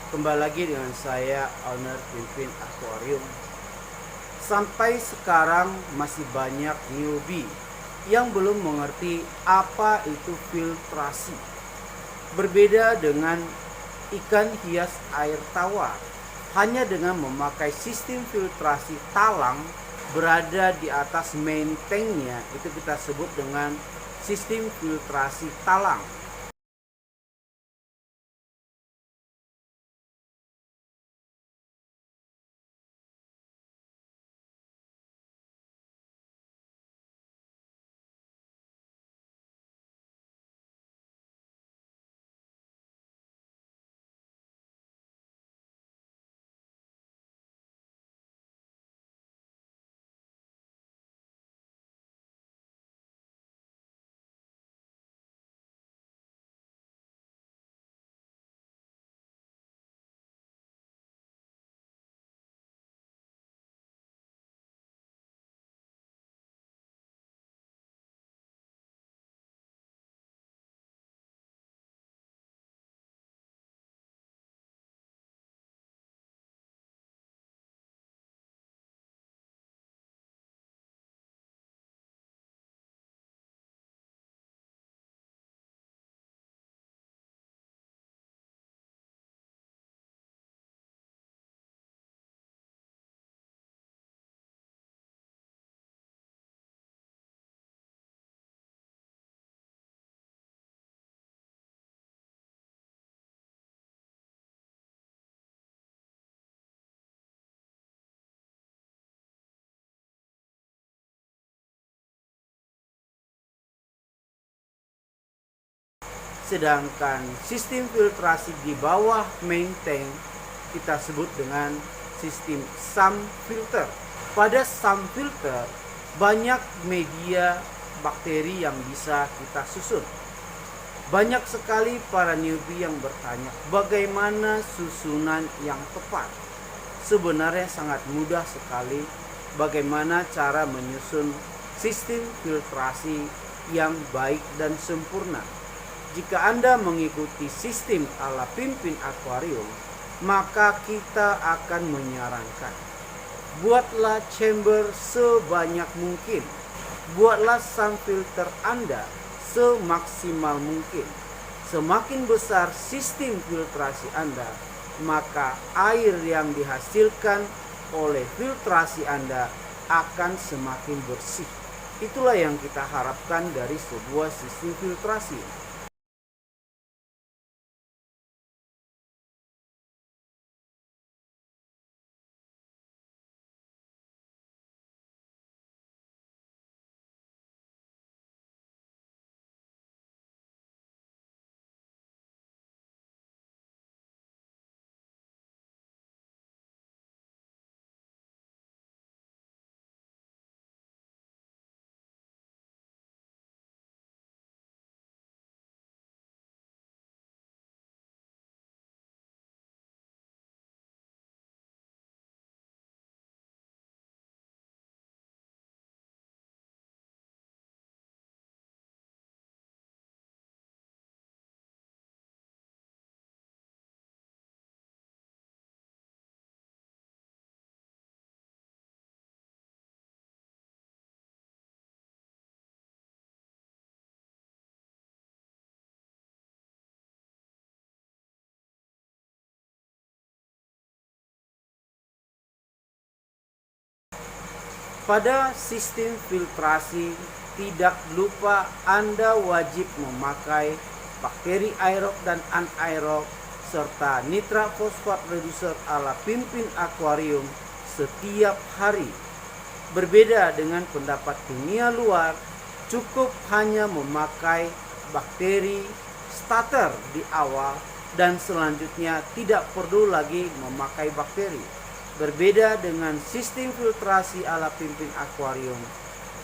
Kembali lagi dengan saya, owner Pimpin Aquarium. Sampai sekarang masih banyak newbie yang belum mengerti apa itu filtrasi. Berbeda dengan ikan hias air tawar, hanya dengan memakai sistem filtrasi talang berada di atas main tanknya, itu kita sebut dengan sistem filtrasi talang. Sedangkan sistem filtrasi di bawah main tank kita sebut dengan sistem sump filter. Pada sump filter banyak media bakteri yang bisa kita susun. Banyak sekali para newbie yang bertanya bagaimana susunan yang tepat. Sebenarnya sangat mudah sekali bagaimana cara menyusun sistem filtrasi yang baik dan sempurna. Jika Anda mengikuti sistem ala Pimpin Aquarium, maka kita akan menyarankan, buatlah chamber sebanyak mungkin. Buatlah sump filter Anda semaksimal mungkin. Semakin besar sistem filtrasi Anda, maka air yang dihasilkan oleh filtrasi Anda akan semakin bersih. Itulah yang kita harapkan dari sebuah sistem filtrasi. Pada sistem filtrasi, tidak lupa Anda wajib memakai bakteri aerob dan anaerob serta nitrat fosfat reducer ala Pimpin Aquarium setiap hari. Berbeda dengan pendapat dunia luar, cukup hanya memakai bakteri starter di awal dan selanjutnya tidak perlu lagi memakai bakteri. Berbeda dengan sistem filtrasi ala Pimpin Aquarium,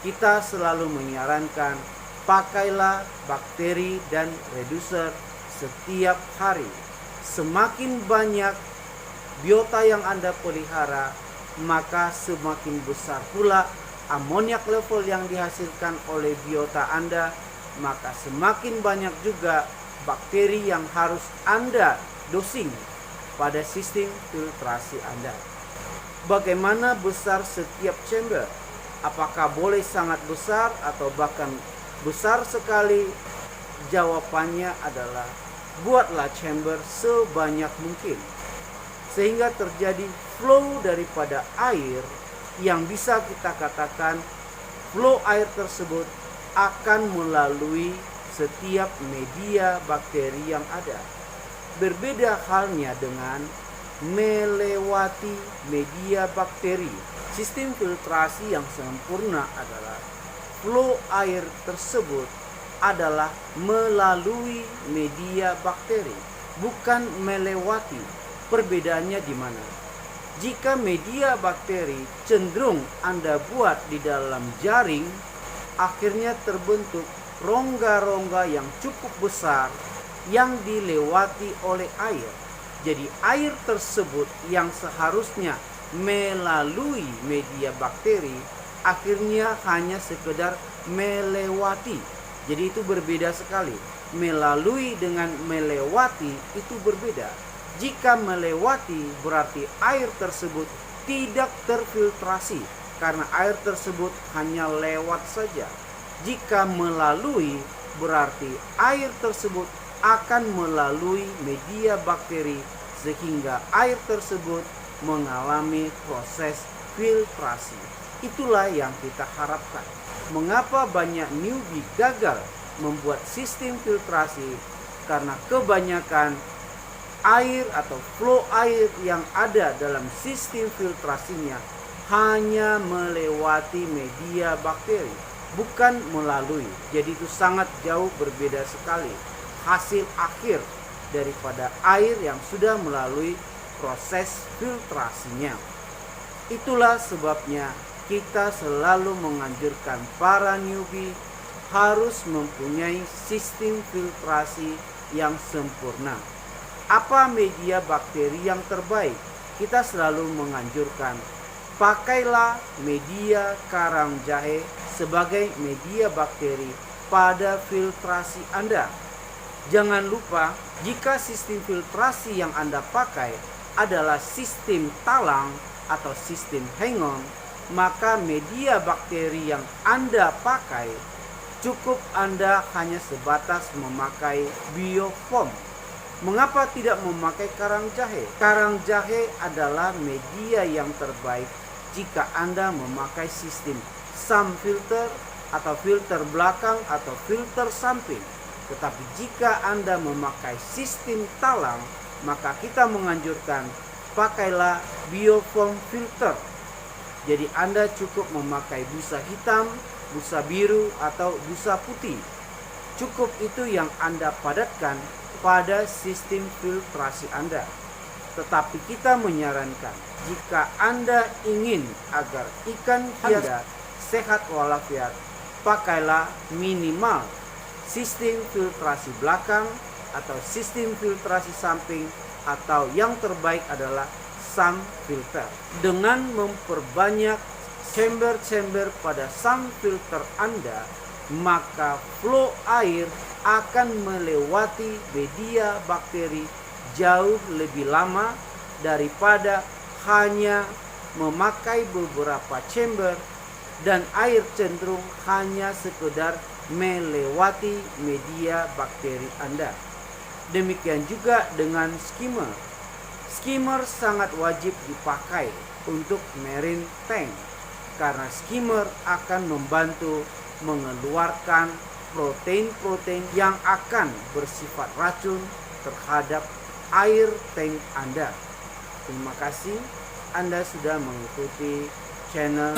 kita selalu menyarankan pakailah bakteri dan reducer setiap hari. Semakin banyak biota yang Anda pelihara, maka semakin besar pula amoniak level yang dihasilkan oleh biota Anda, maka semakin banyak juga bakteri yang harus Anda dosing pada sistem filtrasi Anda. Bagaimana besar setiap chamber? Apakah boleh sangat besar atau bahkan besar sekali? Jawabannya adalah buatlah chamber sebanyak mungkin sehingga terjadi flow daripada air yang bisa kita katakan flow air tersebut akan melalui setiap media bakteri yang ada. Berbeda halnya dengan melewati media bakteri. Sistem filtrasi yang sempurna adalah flow air tersebut adalah melalui media bakteri, bukan melewati. Perbedaannya di mana? Jika media bakteri cenderung Anda buat di dalam jaring, akhirnya terbentuk rongga-rongga yang cukup besar yang dilewati oleh air. Jadi air tersebut yang seharusnya melalui media bakteri akhirnya hanya sekedar melewati. Jadi itu berbeda sekali. Melalui dengan melewati itu berbeda. Jika melewati berarti air tersebut tidak terfiltrasi karena air tersebut hanya lewat saja. Jika melalui berarti air tersebut akan melalui media bakteri sehingga air tersebut mengalami proses filtrasi. Itulah yang kita harapkan. Mengapa banyak newbie gagal membuat sistem filtrasi? Karena kebanyakan air atau flow air yang ada dalam sistem filtrasinya hanya melewati media bakteri, bukan melalui. Jadi itu sangat jauh berbeda sekali hasil akhir daripada air yang sudah melalui proses filtrasinya. Itulah sebabnya kita selalu menganjurkan para newbie harus mempunyai sistem filtrasi yang sempurna. Apa media bakteri yang terbaik? Kita selalu menganjurkan pakailah media karang jahe sebagai media bakteri pada filtrasi Anda. Jangan lupa, jika sistem filtrasi yang Anda pakai adalah sistem talang atau sistem hang-on, maka media bakteri yang Anda pakai cukup Anda hanya sebatas memakai biofoam. Mengapa tidak memakai karang jahe? Karang jahe adalah media yang terbaik jika Anda memakai sistem sum filter atau filter belakang atau filter samping. Tetapi jika Anda memakai sistem talang, maka kita menganjurkan pakailah biofoam filter. Jadi Anda cukup memakai busa hitam, busa biru atau busa putih. Cukup itu yang Anda padatkan pada sistem filtrasi Anda. Tetapi kita menyarankan jika Anda ingin agar ikan Anda sehat walafiat, pakailah minimal sistem filtrasi belakang atau sistem filtrasi samping, atau yang terbaik adalah sum filter. Dengan memperbanyak chamber-chamber pada sum filter Anda, maka flow air akan melewati media bakteri jauh lebih lama daripada hanya memakai beberapa chamber dan air cenderung hanya sekedar melewati media bakteri Anda. Demikian juga dengan skimmer. Skimmer sangat wajib dipakai untuk marine tank karena skimmer akan membantu mengeluarkan protein-protein yang akan bersifat racun terhadap air tank Anda. Terima kasih Anda sudah mengikuti channel